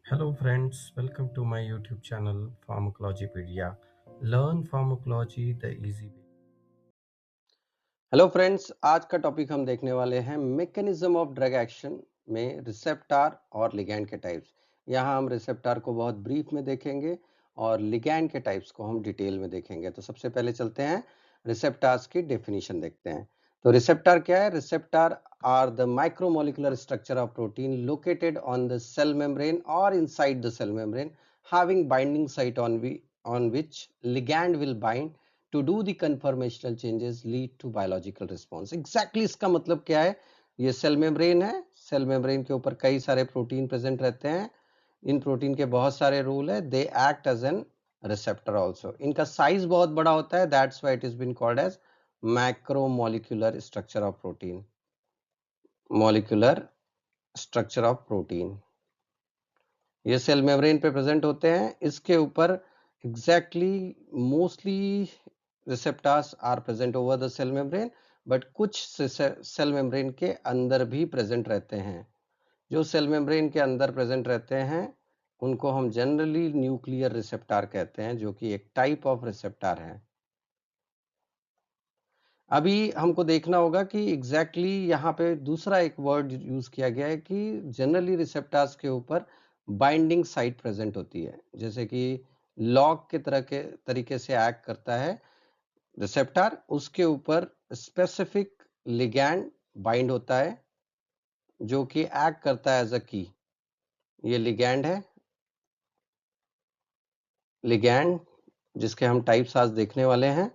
Hello friends, welcome to my YouTube channel Pharmacologypedia. Learn pharmacology the easy way. Hello friends, आज का topic हम देखने वाले हैं मैकेनिज्म ऑफ ड्रग एक्शन में रिसेप्टार और लिगैंड के टाइप्स। यहाँ हम रिसेप्टार को बहुत ब्रीफ में देखेंगे और लिगैंड के टाइप्स को हम डिटेल में देखेंगे। तो सबसे पहले चलते हैं रिसेप्टार्स की डेफिनेशन देखते हैं। तो रिसेप्टार क्या है? Receptor are the micromolecular structure of protein located on the cell membrane और inside the cell membrane having binding site on which ligand will bind to do the conformational changes lead to biological response। exactly इसका मतलब क्या है? ये cell membrane है, cell membrane के ऊपर कई सारे प्रोटीन प्रेजेंट रहते हैं। इन प्रोटीन के बहुत सारे रोल है, they act as an receptor also. इनका साइज बहुत बड़ा होता है, that's why it is been called as macromolecular structure of protein. Molecular structure of protein ये सेल मेम्ब्रेन पे प्रेजेंट होते हैं। इसके ऊपर exactly mostly receptors are present over the cell membrane, but कुछ सेल मेम्ब्रेन के अंदर भी प्रेजेंट रहते हैं। जो सेल मेम्ब्रेन के अंदर प्रेजेंट रहते हैं उनको हम जनरली न्यूक्लियर रिसेप्टर कहते हैं, जो कि एक टाइप ऑफ रिसेप्टर है। अभी हमको देखना होगा कि एग्जैक्टली यहाँ पे दूसरा एक वर्ड यूज किया गया है कि जनरली रिसेप्टर्स के ऊपर बाइंडिंग साइट प्रेजेंट होती है, जैसे कि लॉक के तरह के तरीके से एक्ट करता है रिसेप्टर, उसके ऊपर स्पेसिफिक लिगैंड बाइंड होता है जो कि एक्ट करता है एज अ की। ये लिगैंड है, लिगैंड जिसके हम टाइप्स आज देखने वाले हैं।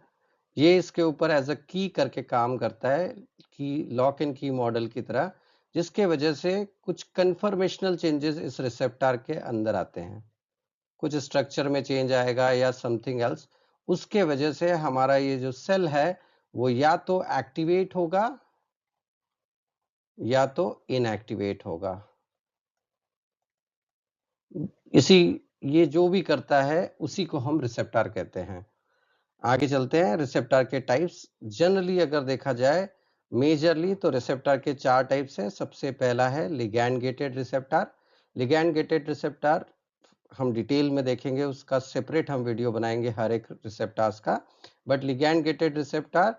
ये इसके ऊपर एज अ की करके काम करता है, कि लॉक एंड की मॉडल की तरह, जिसके वजह से कुछ कन्फर्मेशनल चेंजेस इस रिसेप्टर के अंदर आते हैं। कुछ स्ट्रक्चर में चेंज आएगा या समथिंग एल्स, उसके वजह से हमारा ये जो सेल है वो या तो एक्टिवेट होगा या तो इनएक्टिवेट होगा। इसी ये जो भी करता है उसी को हम रिसेप्टर कहते हैं। आगे चलते हैं रिसेप्टर के टाइप्स। जनरली अगर देखा जाए मेजरली तो रिसेप्टर के चार टाइप्स हैं। सबसे पहला है ligand gated receptor. Ligand gated receptor हम डिटेल में देखेंगे, उसका सेपरेट हम वीडियो बनाएंगे हर एक रिसेप्टर्स का। But ligand gated receptor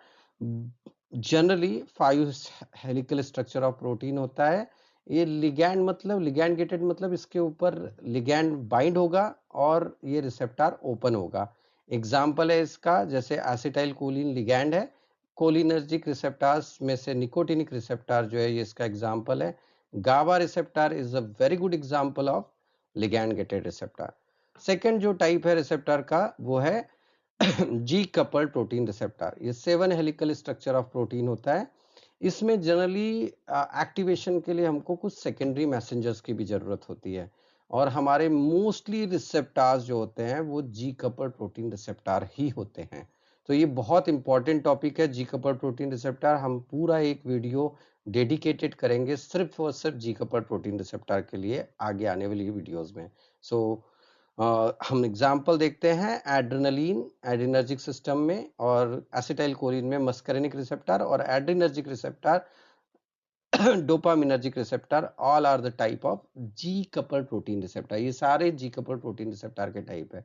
generally 5 helical structure of protein होता है। ये लिगैंड मतलब लिगैंड गेटेड मतलब इसके ऊपर लिगैंड बाइंड होगा और ये रिसेप्टर ओपन होगा। एग्जाम्पल है इसका, जैसे एसिटाइल कोलिन लिगैंड है, कोलिनर्जिक रिसेप्टर्स में से निकोटिनिक रिसेप्टर जो है ये इसका एग्जाम्पल है। GABA receptor is a very good example of ligand gated receptor. Second जो टाइप है रिसेप्टर का वो है जी कपल्ड प्रोटीन रिसेप्टर। ये 7 हेलिकल स्ट्रक्चर ऑफ प्रोटीन होता है। इसमें जनरली एक्टिवेशन के लिए हमको कुछ सेकेंडरी मैसेंजर्स की भी जरूरत होती है, और हमारे मोस्टली रिसेप्टर्स जो होते हैं वो जी कपल्ड प्रोटीन रिसेप्टर ही होते हैं। तो ये बहुत इंपॉर्टेंट टॉपिक है जी कपल्ड प्रोटीन रिसेप्टर। हम पूरा एक वीडियो डेडिकेटेड करेंगे सिर्फ और सिर्फ जी कपल्ड प्रोटीन रिसेप्टर के लिए आगे आने वाली वीडियोस में। सो हम एग्जाम्पल देखते हैं एड्रेनलिन एड्रिनर्जिक सिस्टम में, और एसिटाइल कोलिन में मस्करेनिक रिसेप्टर, और adrenergic receptor dopaminergic receptor, all are the type of G coupled protein receptor. ये सारे जी कपल्ड प्रोटीन रिसेप्टर के टाइप है।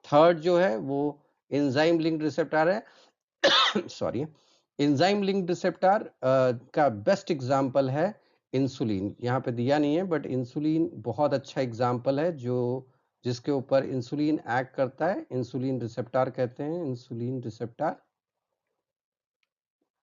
थर्ड जो है वो एंजाइम लिंक्ड रिसेप्टर है सॉरी। एंजाइम लिंक्ड रिसेप्टर का बेस्ट एग्जांपल है इंसुलिन। यहाँ पे दिया नहीं है बट इंसुलिन बहुत अच्छा एग्जांपल है, जो जिसके ऊपर इंसुलिन एक्ट करता है। इंसुलिन रिसेप्टर कहते हैं, इंसुलिन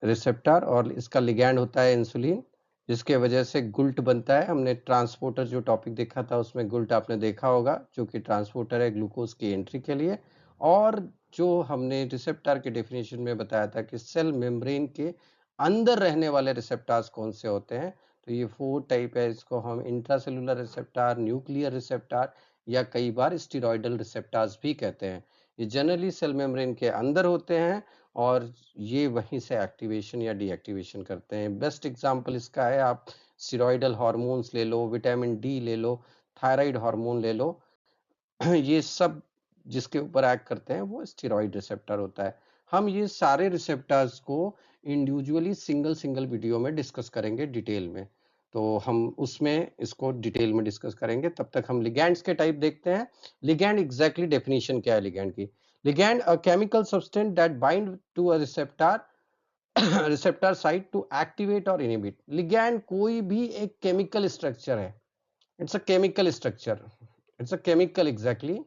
रिसेप्टर और इसका लिगैंड होता है इंसुलिन, जिसके वजह से गुल्ट बनता है। हमने ट्रांसपोर्टर जो टॉपिक देखा था उसमें गुल्ट आपने देखा होगा, जो कि ट्रांसपोर्टर है ग्लूकोज की एंट्री के लिए। और जो हमने रिसेप्टर के डेफिनेशन में बताया था कि सेल मेम्ब्रेन के अंदर रहने वाले रिसेप्टर्स कौन से होते हैं, तो ये 4 टाइप है। इसको हम इंट्रासेलुलर रिसेप्टर, न्यूक्लियर रिसेप्टर या कई बार स्टीरॉयडल रिसेप्टर्स भी कहते हैं। ये जनरली सेल मेम्ब्रेन के अंदर होते हैं और ये वहीं से एक्टिवेशन या डीएक्टिवेशन करते हैं। बेस्ट एग्जांपल इसका है, आप स्टेरॉयडल हार्मोन्स ले लो, विटामिन डी ले लो, थायराइड हार्मोन ले लो ये सब जिसके ऊपर एक्ट करते हैं वो स्टेरॉयड रिसेप्टर होता है। हम ये सारे रिसेप्टर्स को इंडिविजुअली सिंगल सिंगल वीडियो में डिस्कस करेंगे डिटेल में। तो हम उसमें इसको डिटेल में डिस्कस करेंगे। तब तक हम लिगैंड्स के टाइप देखते हैं। लिगैंड एग्जैक्टली डेफिनेशन क्या है लिगैंड की? Ligand a chemical substance that bind to a receptor site to activate or inhibit. Ligand कोई भी एक केमिकल स्ट्रक्चर है, it's a chemical structure, it's a chemical exactly,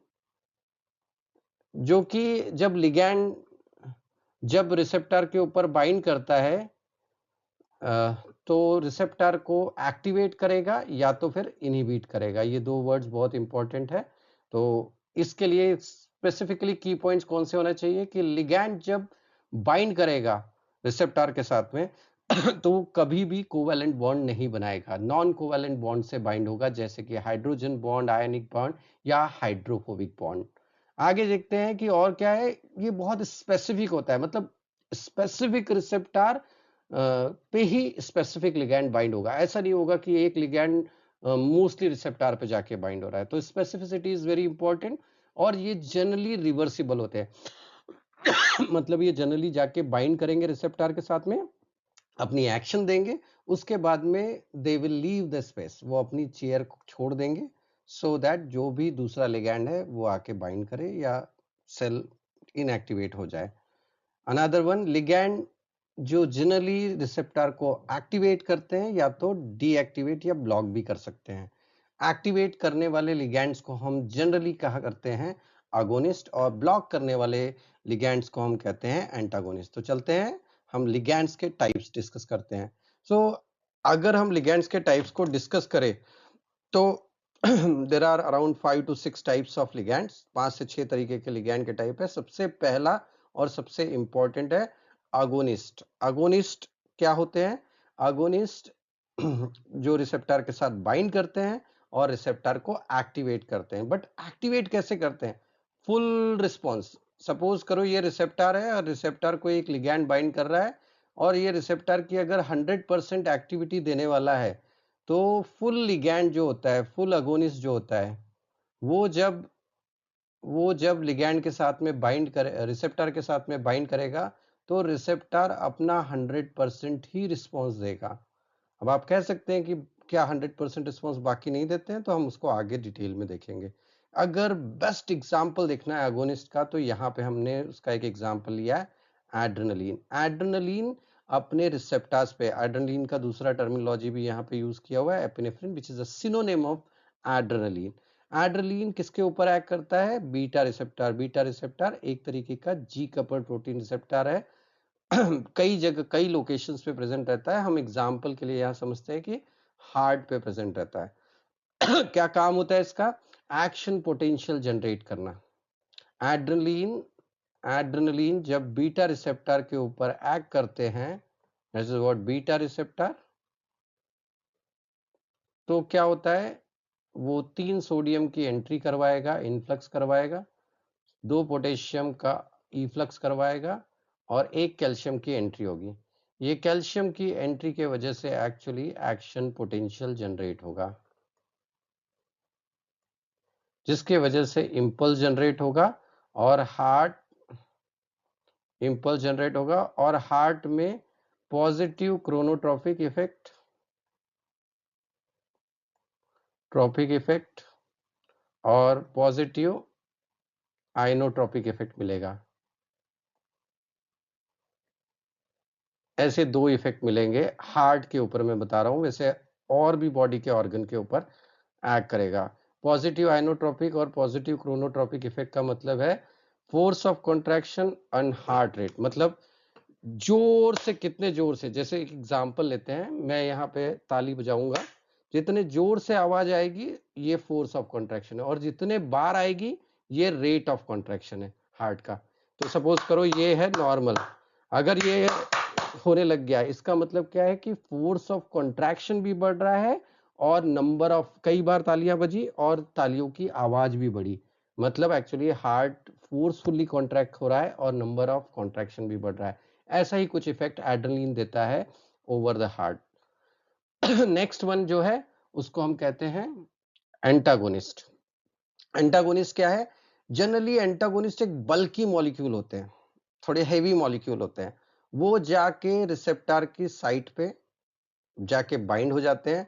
जो कि जब रिसेप्टर के ऊपर बाइंड करता है तो रिसेप्टर को एक्टिवेट करेगा या तो फिर इनहिबिट करेगा। ये दो वर्ड्स बहुत इंपॉर्टेंट है। तो इसके लिए स्पेसिफिकली की पॉइंट्स कौन से होना चाहिए कि लिगैंड जब बाइंड करेगा रिसेप्टर के साथ में तो कभी भी कोवैलेंट बॉन्ड नहीं बनाएगा, नॉन कोवैलेंट बॉन्ड से बाइंड होगा, जैसे कि हाइड्रोजन बॉन्ड, आयनिक बॉन्ड या हाइड्रोफोबिक बॉन्ड। आगे देखते हैं कि और क्या है। ये बहुत स्पेसिफिक होता है, मतलब स्पेसिफिक रिसेप्टर पे ही स्पेसिफिक लिगैंड बाइंड होगा। ऐसा नहीं होगा कि एक लिगैंड मोस्टली रिसेप्टर पे जाके बाइंड हो रहा है। तो स्पेसिफिसिटी इज वेरी इंपॉर्टेंट, और ये जनरली रिवर्सिबल होते हैं मतलब ये जनरली जाके बाइंड करेंगे रिसेप्टर के साथ में, अपनी एक्शन देंगे, उसके बाद में they will leave the space, वो अपनी चेयर को छोड़ देंगे, सो दैट जो भी दूसरा लिगैंड है वो आके बाइंड करे या सेल इनएक्टिवेट हो जाए। अनदर वन, लिगैंड जो जनरली रिसेप्टर को एक्टिवेट करते हैं या तो डीएक्टिवेट या ब्लॉक भी कर सकते हैं। एक्टिवेट करने वाले लिगैंड्स को हम जनरली कहा करते हैं अगोनिस्ट, और ब्लॉक करने वाले लिगैंड्स को हम कहते हैं एंटागोनिस्ट। तो चलते हैं हम लिगैंड्स के टाइप्स डिस्कस करते हैं। सो अगर हम लिगैंड्स के टाइप्स को डिस्कस करें तो there are around 5 to 6 types of ligands, 5 से 6 तरीके के लिगैंड के टाइप है। सबसे पहला और सबसे इंपॉर्टेंट है अगोनिस्ट। अगोनिस्ट क्या होते हैं? अगोनिस्ट जो रिसेप्टर के साथ बाइंड करते हैं और रिसेप्टर को एक्टिवेट करते हैं। बट एक्टिवेट कैसे करते हैं? Full response. सपोज करो ये रिसेप्टर है और रिसेप्टर को एक लिगैंड बाइंड कर रहा है, और ये रिसेप्टर की अगर 100% एक्टिविटी देने वाला है, तो फुल लिगैंड जो होता है, फुल अगोनिस्ट जो होता है, वो जब लिगैंड के साथ में बाइंड करे, रिसेप्टर के साथ में बाइंड करेगा, तो रिसेप्टर अपना 100% ही रिस्पॉन्स देगा। अब आप कह सकते हैं कि क्या 100% रिस्पॉन्स बाकी नहीं देते हैं? तो हम उसको आगे डिटेल में देखेंगे। अगर बेस्ट एग्जाम्पल देखना है अगोनिस्ट का, तो यहाँ पे हमने उसका एक एग्जाम्पल लिया है एड्रेनलिन। एड्रेनलिन अपने रिसेप्टर्स पे, एड्रेनलिन का दूसरा टर्मिनोलॉजी भी यहाँ पे यूज किया हुआ है, epinephrine, which is a synonym of adrenaline. Adrenaline किसके ऊपर एक्ट करता है? Beta receptor. बीटा रिसेप्टर एक तरीके का जी कपल्ड प्रोटीन रिसेप्टर है कई जगह, कई लोकेशंस पे प्रेजेंट रहता है। हम एग्जांपल के लिए यहाँ समझते हैं कि हार्ट पे प्रेजेंट रहता है क्या काम होता है इसका? एक्शन पोटेंशियल जनरेट करना। एड्रेनलिन जब बीटा रिसेप्टर के ऊपर एक्ट करते हैं, this is what beta receptor, तो क्या होता है? वो 3 सोडियम की एंट्री करवाएगा, इनफ्लक्स करवाएगा, 2 पोटेशियम का इफ्लक्स करवाएगा, और 1 कैल्शियम की एंट्री होगी। ये कैल्शियम की एंट्री के वजह से एक्चुअली एक्शन पोटेंशियल जनरेट होगा, जिसके वजह से इंपल्स जनरेट होगा, और हार्ट में पॉजिटिव क्रोनोट्रॉपिक इफेक्ट और पॉजिटिव आइनोट्रॉपिक इफेक्ट मिलेगा। ऐसे 2 इफेक्ट मिलेंगे हार्ट के ऊपर, मैं बता रहा हूं, वैसे और भी बॉडी के ऑर्गन के ऊपर एक्ट करेगा। पॉजिटिव आइनोट्रॉपिक और पॉजिटिव क्रोनोट्रॉपिक इफेक्ट का मतलब है force of contraction and heart rate, मतलब जोर से, कितने जोर से। जैसे एक एग्जांपल लेते हैं, मैं यहाँ पे ताली बजाऊंगा, जितने जोर से आवाज आएगी ये फोर्स ऑफ कॉन्ट्रैक्शन है, और जितने बार आएगी ये रेट ऑफ कॉन्ट्रैक्शन है हार्ट का। तो सपोज करो ये है नॉर्मल, अगर ये होने लग गया, इसका मतलब क्या है कि फोर्स ऑफ कॉन्ट्रैक्शन भी बढ़ रहा है, और नंबर ऑफ, कई बार तालियां बजी और तालियों की आवाज भी बढ़ी, मतलब एक्चुअली हार्ट फोर्सफुली कॉन्ट्रैक्ट हो रहा है और नंबर ऑफ कॉन्ट्रैक्शन भी बढ़ रहा है। ऐसा ही कुछ इफेक्ट एड्रेनलिन देता है over the heart. Next one जो है उसको हम कहते हैं एंटागोनिस्ट। एंटागोनिस्ट क्या है? जनरली एंटागोनिस्ट एक बल्की मॉलिक्यूल होते हैं, थोड़े हेवी मॉलिक्यूल होते हैं, वो जाके रिसेप्टर की साइट पे जाके बाइंड हो जाते हैं,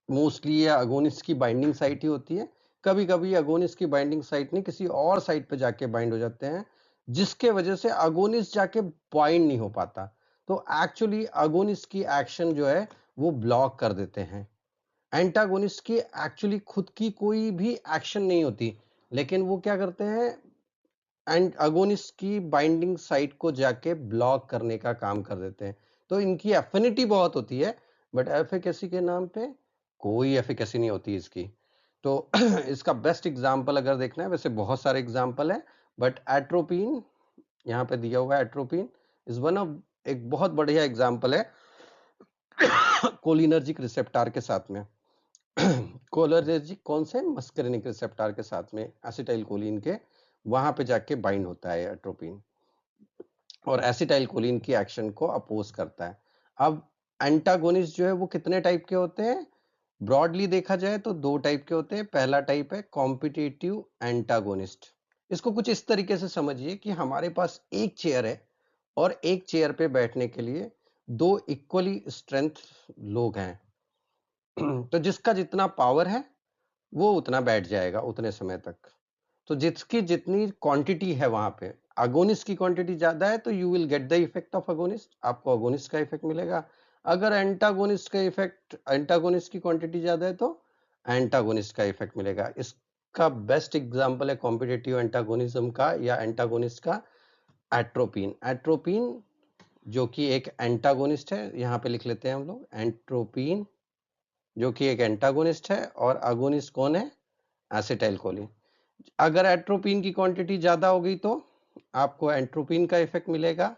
मोस्टली ये अगोनिस्ट की बाइंडिंग साइट ही होती है। कभी कभी अगोनिस्ट की बाइंडिंग साइट नहीं, किसी और साइट पे जाके बाइंड हो जाते हैं, जिसके वजह से अगोनिस्ट जाके बाइंड नहीं हो पाता। तो एक्चुअली अगोनिस्ट की एक्शन जो है वो ब्लॉक कर देते हैं। एंटागोनिस्ट की एक्चुअली खुद की कोई भी एक्शन नहीं होती, लेकिन वो क्या करते हैं, एंड अगोनिस्ट की बाइंडिंग साइट को जाके ब्लॉक करने का काम कर देते हैं। तो इनकी एफिनिटी बहुत होती है, बट एफिकेसी के नाम पे कोई एफिकेसी नहीं होती इसकी। तो इसका बेस्ट एग्जांपल अगर देखना है, वैसे बहुत सारे एग्जांपल है, बट एट्रोपिन यहाँ पे दिया हुआ है। एट्रोपिन इज वन ऑफ, एक बहुत बढ़िया एग्जांपल है कोलिनर्जिक रिसेप्टार के साथ में। कोलिनर्जिक कौन से, मस्करिनिक रिसेप्टार के साथ में एसिटाइल कोलिन के, वहां पे जाके बाइंड होता है एट्रोपिन, और एसिटाइल कोलिन की एक्शन को अपोज करता है। अब एंटागोनिस्ट जो है वो कितने टाइप के होते हैं, ब्रॉडली देखा जाए तो दो टाइप के होते हैं। पहला टाइप है कॉम्पिटिटिव एंटागोनिस्ट। इसको कुछ इस तरीके से समझिए कि हमारे पास एक चेयर है और एक चेयर पे बैठने के लिए दो इक्वली स्ट्रेंथ लोग हैं। तो जिसका जितना पावर है वो उतना बैठ जाएगा उतने समय तक। तो जिसकी जितनी क्वांटिटी है वहां पे, अगोनिस्ट की क्वांटिटी ज्यादा है तो you will get the effect of agonist, आपको अगोनिस्ट का इफेक्ट मिलेगा। अगर एंटागोनिस्ट का इफेक्ट, एंटागोनिस्ट की क्वांटिटी ज्यादा है तो एंटागोनिस्ट का इफेक्ट मिलेगा। इसका बेस्ट एग्जांपल है कॉम्पिटिटिव एंटागोनिज्म का या एंटागोनिस्ट का एट्रोपिन। एट्रोपिन जो कि एक एंटागोनिस्ट है, यहाँ पे लिख लेते हैं हम लोग एंट्रोपिन, जो कि एक एंटागोनिस्ट है, और अगोनिस्ट कौन है, एसिटाइल कोलिन। अगर एट्रोपिन की क्वांटिटी ज्यादा हो गई तो आपको एंट्रोपिन का इफेक्ट मिलेगा,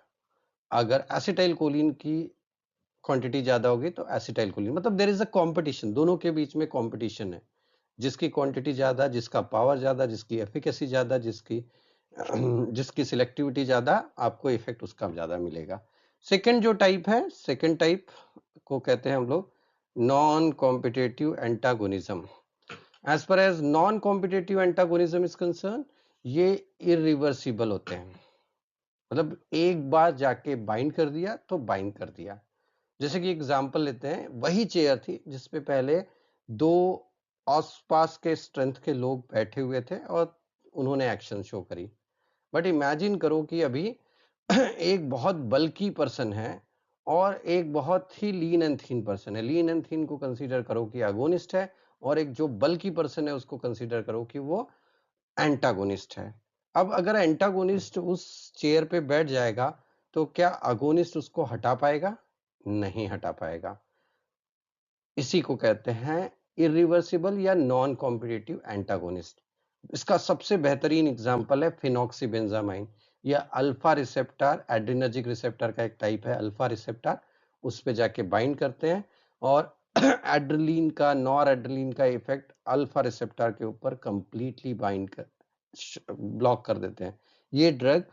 अगर एसिटाइल कोलिन की क्वांटिटी ज्यादा होगी तो एसिटाइल कोलिन। मतलब देयर इज अ कंपटीशन, दोनों के बीच में कंपटीशन है, जिसकी क्वांटिटी ज्यादा, जिसका पावर ज्यादा, जिसकी एफिकेसी ज्यादा, जिसकी सिलेक्टिविटी ज्यादा, आपको इफेक्ट उसका ज्यादा मिलेगा। सेकंड जो टाइप है, सेकंड टाइप को कहते हैं हम लोग non competitive antagonism. As far as non competitive antagonism is concern, ये इरिवर्सिबल होते हैं। मतलब एक बार जाके बाइंड कर दिया तो बाइंड कर दिया। जैसे कि एग्जांपल लेते हैं, वही चेयर थी जिसपे पहले दो आसपास के स्ट्रेंथ के लोग बैठे हुए थे और उन्होंने एक्शन शो करी। बट इमेजिन करो कि अभी एक बहुत बल्की पर्सन है और एक बहुत ही लीन एंड थीन पर्सन है। लीन एंड थीन को कंसीडर करो कि अगोनिस्ट है, और एक जो बल्की पर्सन है उसको कंसीडर करो कि वो एंटागोनिस्ट है। अब अगर एंटागोनिस्ट उस चेयर पे बैठ जाएगा तो क्या अगोनिस्ट उसको हटा पाएगा, नहीं हटा पाएगा। इसी को कहते हैं इरिवर्सिबल या नॉन कॉम्पिटिटिव एंटागोनिस्ट। इसका सबसे बेहतरीन एग्जांपल है फिनॉक्सीबेंजामाइन। यह अल्फा रिसेप्टर, एड्रिनर्जिक रिसेप्टर का एक टाइप है अल्फा रिसेप्टर, उस पे जाके बाइंड करते हैं और एड्रेलिन का, नॉर एड्रेलिन का इफेक्ट अल्फा रिसेप्टर के ऊपर कंप्लीटली बाइंड कर, ब्लॉक कर देते हैं। ये ड्रग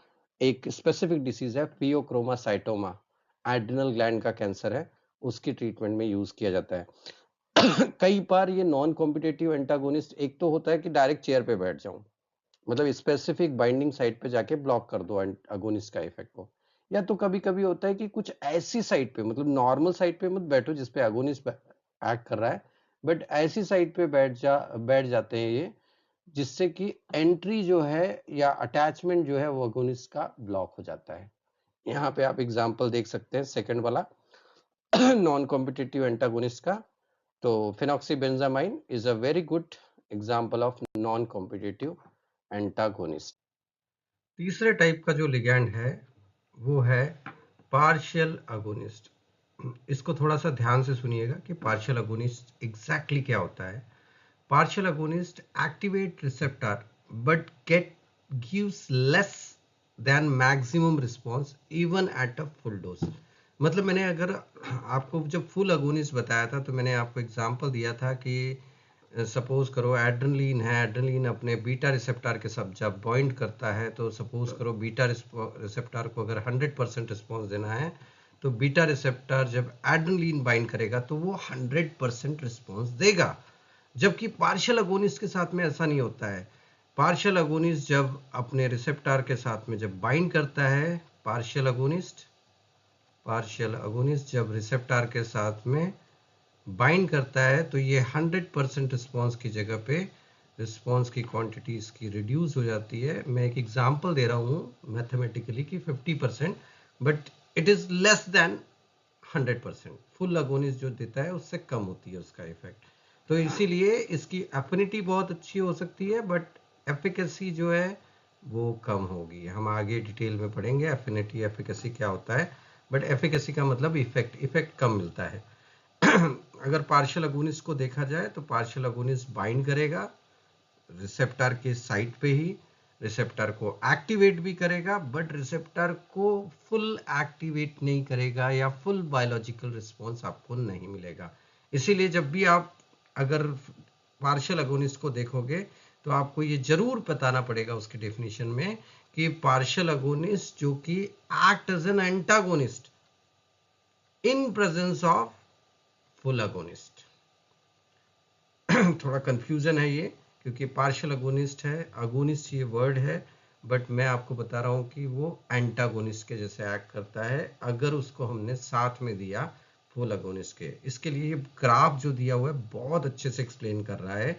एक स्पेसिफिक डिसीज है फियोक्रोमासाइटोमा, एड्रिनल ग्लैंड का कैंसर है, उसकी ट्रीटमेंट में यूज किया जाता है। कई बार ये नॉन कॉम्पिटिटिव एंटागोनिस्ट एक तो होता है कि डायरेक्ट चेयर पे बैठ जाऊं, मतलब स्पेसिफिक बाइंडिंग साइट पे जाके ब्लॉक कर दो अगोनिस्ट का इफेक्ट को, या तो कभी कभी होता है कि कुछ ऐसी साइट पे, मतलब नॉर्मल साइट पे मत बैठो जिसपे अगोनिस्ट एक्ट कर रहा है, बट ऐसी साइट पे बैठ जाते हैं ये, जिससे कि एंट्री जो है या अटैचमेंट जो है वो अगोनिस्ट का ब्लॉक हो जाता है। यहाँ पे आप एग्जांपल देख सकते हैं सेकंड वाला नॉन कॉम्पिटिटिव एंटागोनिस्ट का। तो phenoxybenzamine is a very good example of non competitive antagonist. तीसरे टाइप का जो लिगैंड है वो है पार्शियल अगोनिस्ट। इसको थोड़ा सा ध्यान से सुनिएगा कि पार्शियल अगोनिस्ट एग्जैक्टली क्या होता है। Partial agonist activate receptor but gives less than maximum response even at a full dose। मतलब मैंने अगर आपको जब फुल अगोनिस्ट बताया था तो मैंने आपको एग्जांपल दिया था कि सपोज करो एड्रेनलिन है, एड्रेनलिन अपने बीटा रिसेप्टर के साथ जब बाइंड करता है तो सपोज करो बीटा रिसेप्टर को अगर 100% रिस्पॉन्स देना है तो बीटा रिसेप्टर जब एड्रेनलिन बाइंड करेगा तो वो 100% रिस्पॉन्स देगा। जबकि पार्शियल अगोनिस्ट के साथ में ऐसा नहीं होता है। पार्शियल अगोनिस्ट जब अपने रिसेप्टर के साथ में जब बाइंड करता है, पार्शियल अगोनिस्ट जब रिसेप्टर के साथ में बाइंड करता है तो ये 100% रिस्पॉन्स की जगह पे रिस्पॉन्स की क्वांटिटी इसकी रिड्यूस हो जाती है। मैं एक एग्जांपल दे रहा हूँ मैथमेटिकली कि 50%, but it is less than 100%। Full agonist जो देता है उससे कम होती है उसका इफेक्ट। तो इसीलिए इसकी एफिनिटी बहुत अच्छी हो सकती है, बट एफिकेसी जो है वो कम होगी। हम आगे डिटेल में पढ़ेंगे एफिनिटी एफिकेसी क्या होता है, बट एफिकेसी का मतलब इफेक्ट कम मिलता है। अगर पार्शियल अगोनिस्ट को देखा जाए तो पार्शियल अगोनिस्ट बाइंड करेगा रिसेप्टर के साइट पे ही, रिसेप्टर को एक्टिवेट भी करेगा, बट रिसेप्टर को फुल एक्टिवेट नहीं करेगा या फुल बायोलॉजिकल रिस्पॉन्स आपको नहीं मिलेगा। इसीलिए जब भी आप अगर पार्शियल अगोनिस्ट को देखोगे तो आपको ये जरूर बताना पड़ेगा उसके डेफिनेशन में कि पार्शियल अगोनिस्ट जो कि act as an antagonist in presence of full agonist. थोड़ा कंफ्यूजन है ये, क्योंकि पार्शियल अगोनिस्ट है, अगोनिस्ट ये वर्ड है, बट मैं आपको बता रहा हूँ कि वो एंटागोनिस्ट के जैसे एक्ट करता है अगर उसको हमने साथ में दिया फुल अगोनिस्ट के। इसके लिए ये ग्राफ जो दिया हुआ है बहुत अच्छे से एक्सप्लेन कर रहा है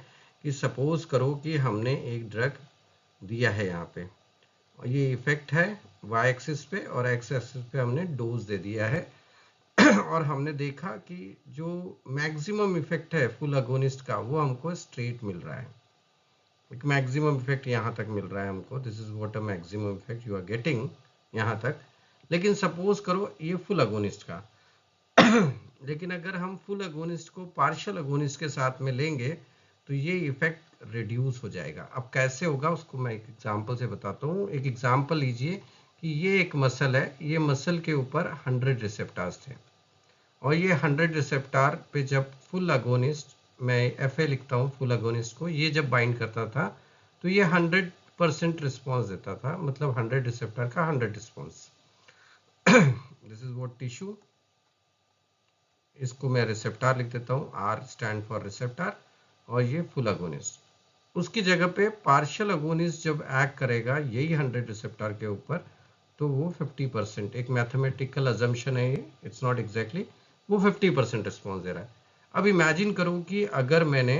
कि सपोज करो कि हमने एक ड्रग दिया है यहाँ पे, और ये इफेक्ट है वाई एक्सिस पे और एक्स एक्सिस पे हमने डोज दे दिया है और हमने देखा कि जो मैक्सिमम इफेक्ट है फुल अगोनिस्ट का वो हमको स्ट्रेट मिल रहा है। एक मैक्सिमम इफेक्ट यहाँ तक मिल रहा है हमको, this is what a maximum effect you are getting यहाँ तक। लेकिन सपोज करो ये फुल अगोनिस्ट का लेकिन अगर हम फुल अगोनिस्ट को पार्शियल अगोनिस्ट के साथ में लेंगे तो ये इफेक्ट रिड्यूस हो जाएगा। अब कैसे होगा उसको मैं एक एग्जांपल से बताता हूँ। एक एग्जांपल लीजिए कि ये एक मसल है, ये मसल के ऊपर 100 रिसेप्टर्स थे और ये 100 रिसेप्टर पे जब फुल अगोनिस्ट, मैं एफ लिखता हूँ फुल अगोनिस्ट को, ये जब बाइंड करता था तो ये 100% रिस्पॉन्स देता था, मतलब 100 रिसेप्टर का 100 response. This is what tissue, इसको मैं रिसेप्टर लिख देता हूँ, आर स्टैंड फॉर रिसेप्टर, और ये फुल अगोनिस्ट। उसकी जगह पे पार्शियल अगोनिस्ट जब एक्ट करेगा यही 100 रिसेप्टर के ऊपर तो वो 50%, एक मैथमेटिकल अजम्पशन है ये, इट्स नॉट एग्जैक्टली, वो 50% रिस्पॉन्स दे रहा है। अब इमेजिन करो कि अगर मैंने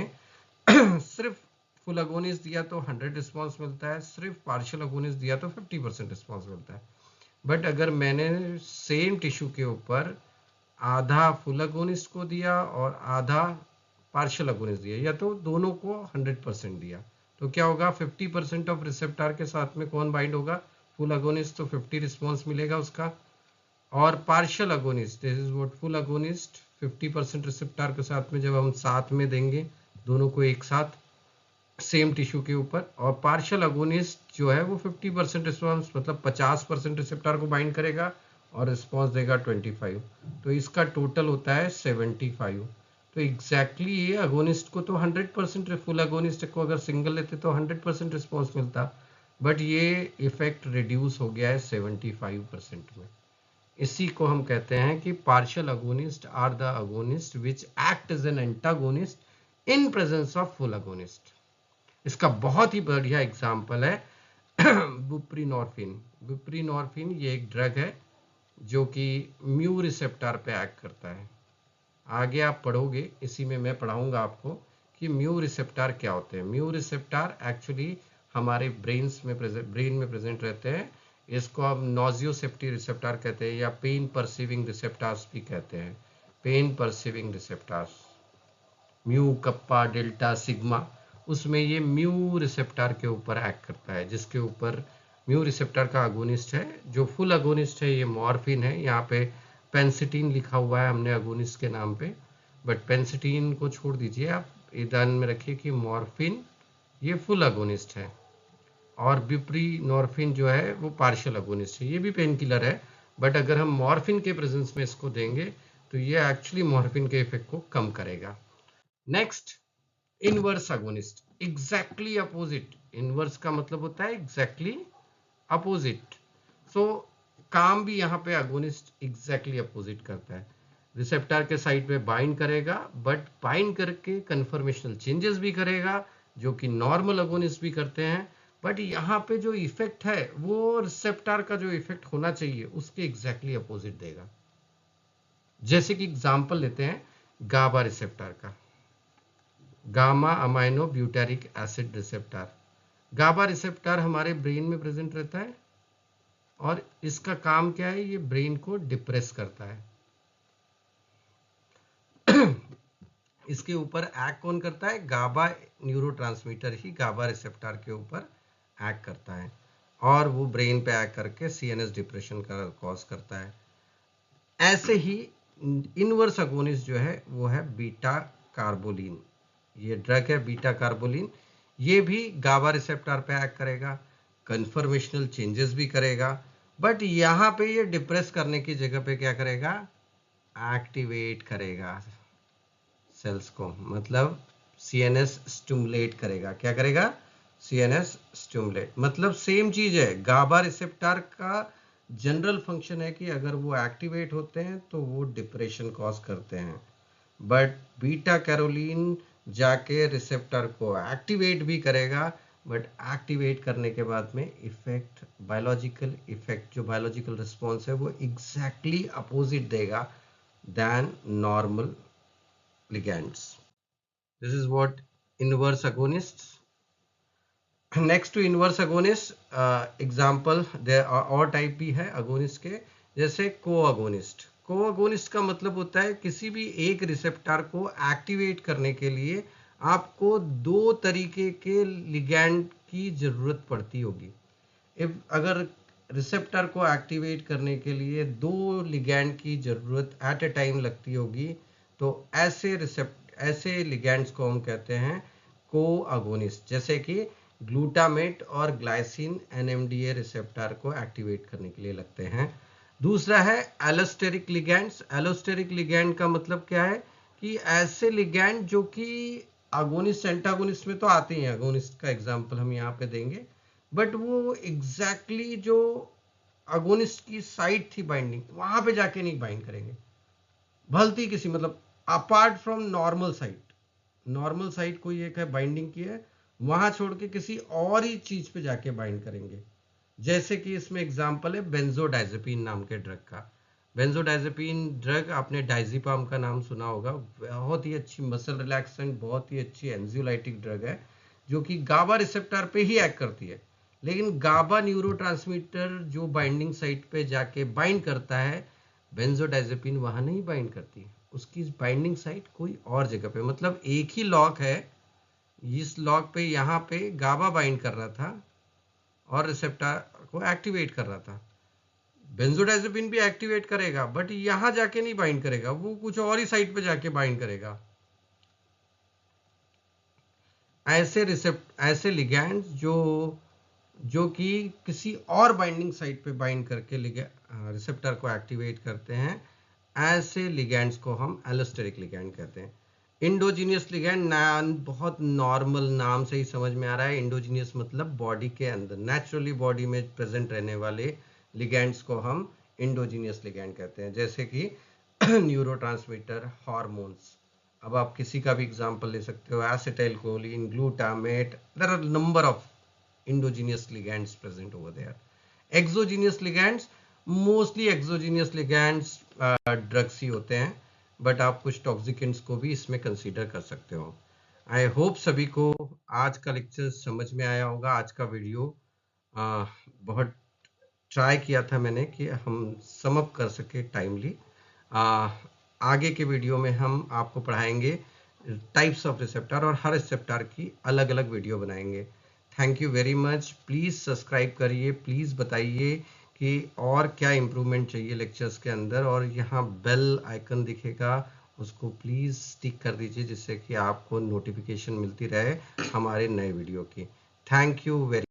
सिर्फ फुल अगोनिस्ट दिया तो 100 रिस्पॉन्स मिलता है, सिर्फ पार्शियल अगोनिस्ट दिया तो 50% रिस्पॉन्स मिलता है। बट अगर मैंने सेम टिश्यू के ऊपर आधा फुल अगोनिस्ट को दिया और आधा पार्शियल अगोनिस्ट दिया, या तो दोनों को 100% दिया, तो क्या होगा, 50% ऑफ रिसेप्टर के साथ में कौन बाइंड होगा, फुल अगोनिस्ट, तो 50 रिस्पॉन्स मिलेगा उसका। और partial agonist, this is what full agonist 50% receptor के साथ में जब हम साथ में देंगे दोनों को एक साथ सेम टिश्यू के ऊपर, और पार्शियल अगोनिस्ट जो है वो 50% रिस्पॉन्स, मतलब 50% रिसेप्टर को बाइंड करेगा और रिस्पॉन्स देगा 25, तो इसका टोटल होता है 75। तो एग्जैक्टली ये अगोनिस्ट को तो 100%, फुल अगोनिस्ट को अगर सिंगल लेते तो 100% रिस्पॉन्स मिलता, बट ये इफेक्ट रिड्यूस हो गया है 75% में। इसी को हम कहते हैं कि partial agonist are the agonist which act as an antagonist in presence of full agonist. इसका बहुत ही बढ़िया एग्जाम्पल है बुप्रीनॉर्फिन। बुप्रीनॉर्फिन ये एक ड्रग है जो कि म्यू रिसेप्टर पे एक्ट करता है। आगे आप पढ़ोगे, इसी में मैं पढ़ाऊंगा आपको कि म्यू रिसेप्टर क्या होते हैं। म्यू रिसेप्टर एक्चुअली हमारे ब्रेन में प्रेजेंट रहते हैं। इसको हम नॉजियोसेप्टिव रिसेप्टर कहते हैं या पेन परसीविंग रिसेप्टर्स भी कहते हैं। Pain perceiving receptors, mu, kappa, delta, sigma, उसमें ये म्यू रिसेप्टर के ऊपर एक्ट करता है, जिसके ऊपर म्यू रिसेप्टर का अगोनिस्ट है। जो फुल अगोनिस्ट है ये मॉर्फिन है, यहाँ पे पेंसिटीन लिखा हुआ है हमने अगोनिस्ट के नाम पे, बट पेंसिटीन को छोड़ दीजिए, आप ये ध्यान में रखिए कि मॉर्फिन ये फुल अगोनिस्ट है और बुप्रीनॉर्फिन जो है वो पार्शियल अगोनिस्ट है। ये भी पेन किलर है, बट अगर हम मॉर्फिन के प्रेजेंस में इसको देंगे तो ये एक्चुअली मॉर्फिन के इफेक्ट को कम करेगा। Next, inverse agonist, exactly opposite. Inverse का मतलब होता है एग्जैक्टली अपोजिट। सो काम भी यहाँ पे अगोनिस्ट एग्जैक्टली अपोजिट करता है। रिसेप्टर के साइड पे बाइंड करेगा, बट बाइंड करके कन्फर्मेशनल चेंजेस भी करेगा जो कि नॉर्मल अगोनिस्ट भी करते हैं। बट यहाँ पे जो इफेक्ट है वो रिसेप्टर का जो इफेक्ट होना चाहिए उसके एग्जैक्टली अपोजिट देगा। जैसे कि एग्जाम्पल लेते हैं, गाबा रिसेप्टर का, gamma amino butyric acid receptor. GABA receptor हमारे ब्रेन में प्रेजेंट रहता है और इसका काम क्या है, ये ब्रेन को डिप्रेस करता है। इसके ऊपर एक्ट कौन करता है, गाबा न्यूरोट्रांसमीटर ही गाबा रिसेप्टर के ऊपर एक्ट करता है और वो ब्रेन पे एक्ट करके सीएनएस डिप्रेशन का कॉज करता है। ऐसे ही इनवर्स अगोनिस्ट जो है वो है बीटा कार्बोलिन। ये ड्रग है बीटा कार्बोलिन, ये भी गाबा रिसेप्टर पे एक्ट करेगा, कन्फर्मेशनल चेंजेस भी करेगा, बट यहाँ पे ये डिप्रेस करने की जगह पे क्या करेगा, एक्टिवेट करेगा सेल्स को, मतलब सीएनएस स्टिमुलेट करेगा। क्या करेगा, सीएनएस स्टिमुलेट। मतलब सेम चीज है, गाबा रिसेप्टर का जनरल फंक्शन है कि अगर वो एक्टिवेट होते हैं तो वो डिप्रेशन कॉज करते हैं, बट बीटा कैरोलिन जाके रिसेप्टर को एक्टिवेट भी करेगा, बट एक्टिवेट करने के बाद में इफेक्ट, बायोलॉजिकल इफेक्ट, जो बायोलॉजिकल रिस्पॉन्स है वो एग्जैक्टली अपोजिट देगा than normal ligands. This is what inverse agonists. Next to inverse agonist, example there are और टाइप भी है अगोनिस्ट के, जैसे कोअगोनिस्ट। कोअगोनिस्ट का मतलब होता है किसी भी एक रिसेप्टर को एक्टिवेट करने के लिए आपको दो तरीके के लिगैंड की जरूरत पड़ती होगी। अगर रिसेप्टर को एक्टिवेट करने के लिए दो लिगैंड की जरूरत एट ए टाइम लगती होगी, तो ऐसे लिगैंड्स को हम कहते हैं कोअगोनिस्ट। जैसे कि ग्लूटामेट और ग्लाइसिन एनएमडीए रिसेप्टर को एक्टिवेट करने के लिए लगते हैं। दूसरा है एलोस्टेरिक लिगैंड्स। एलोस्टेरिक लिगैंड का मतलब क्या है कि ऐसे लिगैंड जो कि अगोनिस्ट एंटागोनिस्ट में तो आते हैं, अगोनिस्ट का एग्जांपल हम यहाँ पे देंगे, बट वो एग्जैक्टली जो अगोनिस्ट की साइट थी बाइंडिंग, वहां पे जाके नहीं बाइंड करेंगे, भलती किसी, मतलब apart from normal site. Normal site कोई एक है बाइंडिंग की है, वहां छोड़ के किसी और ही चीज पे जाके बाइंड करेंगे। जैसे कि इसमें एग्जांपल है बेंजोडाइजेपिन नाम के ड्रग का। बेंजोडाइजेपिन ड्रग, आपने डाइजिपाम का नाम सुना होगा, बहुत ही अच्छी मसल रिलैक्सेंट, बहुत ही अच्छी एंजियोलाइटिक ड्रग है जो कि गाबा रिसेप्टर पे ही एक्ट करती है। लेकिन गाबा न्यूरोट्रांसमीटर जो बाइंडिंग साइट पे जाके बाइंड करता है, बेंजोडाइजेपिन वहां नहीं बाइंड करती, उसकी बाइंडिंग साइट कोई और जगह पे। मतलब एक ही लॉक है, इस लॉक पे यहाँ पे गाबा बाइंड कर रहा था और रिसेप्टर को एक्टिवेट कर रहा था। बेंजोडाइजेपिन भी एक्टिवेट करेगा, बट यहां जाके नहीं बाइंड करेगा, वो कुछ और ही साइट पे जाके बाइंड करेगा। ऐसे लिगैंड्स जो कि किसी और बाइंडिंग साइट पे बाइंड करके रिसेप्टर को एक्टिवेट करते हैं, ऐसे लिगैंड्स को हम एलोस्टेरिक लिगैंड कहते हैं। इंडोजीनियस लिगैंड, बहुत नॉर्मल नाम से ही समझ में आ रहा है, इंडोजीनियस मतलब बॉडी के अंदर, नेचुरली बॉडी में प्रेजेंट रहने वाले लिगैंड्स को हम इंडोजीनियस लिगैंड कहते हैं। जैसे कि न्यूरोट्रांसमीटर, हार्मोन्स। अब आप किसी का भी एग्जांपल ले सकते हो, acetylcholine, glutamate, there are number of endogenous ligands present over there. Exogenous ligands, mostly exogenous ligands drugs ही होते हैं, बट आप कुछ टॉक्सिकेंट्स को भी इसमें कंसीडर कर सकते हो। आई होप सभी को आज का लेक्चर समझ में आया होगा। आज का वीडियो बहुत ट्राई किया था मैंने कि हम सम अप कर सके टाइमली। आगे के वीडियो में हम आपको पढ़ाएंगे टाइप्स ऑफ रिसेप्टर और हर रिसेप्टर की अलग अलग वीडियो बनाएंगे। Thank you very much. Please subscribe करिए, प्लीज़ बताइए कि और क्या इम्प्रूवमेंट चाहिए लेक्चर्स के अंदर, और यहाँ बेल आइकन दिखेगा, उसको प्लीज़ टिक कर दीजिए जिससे कि आपको नोटिफिकेशन मिलती रहे हमारे नए वीडियो की। Thank you very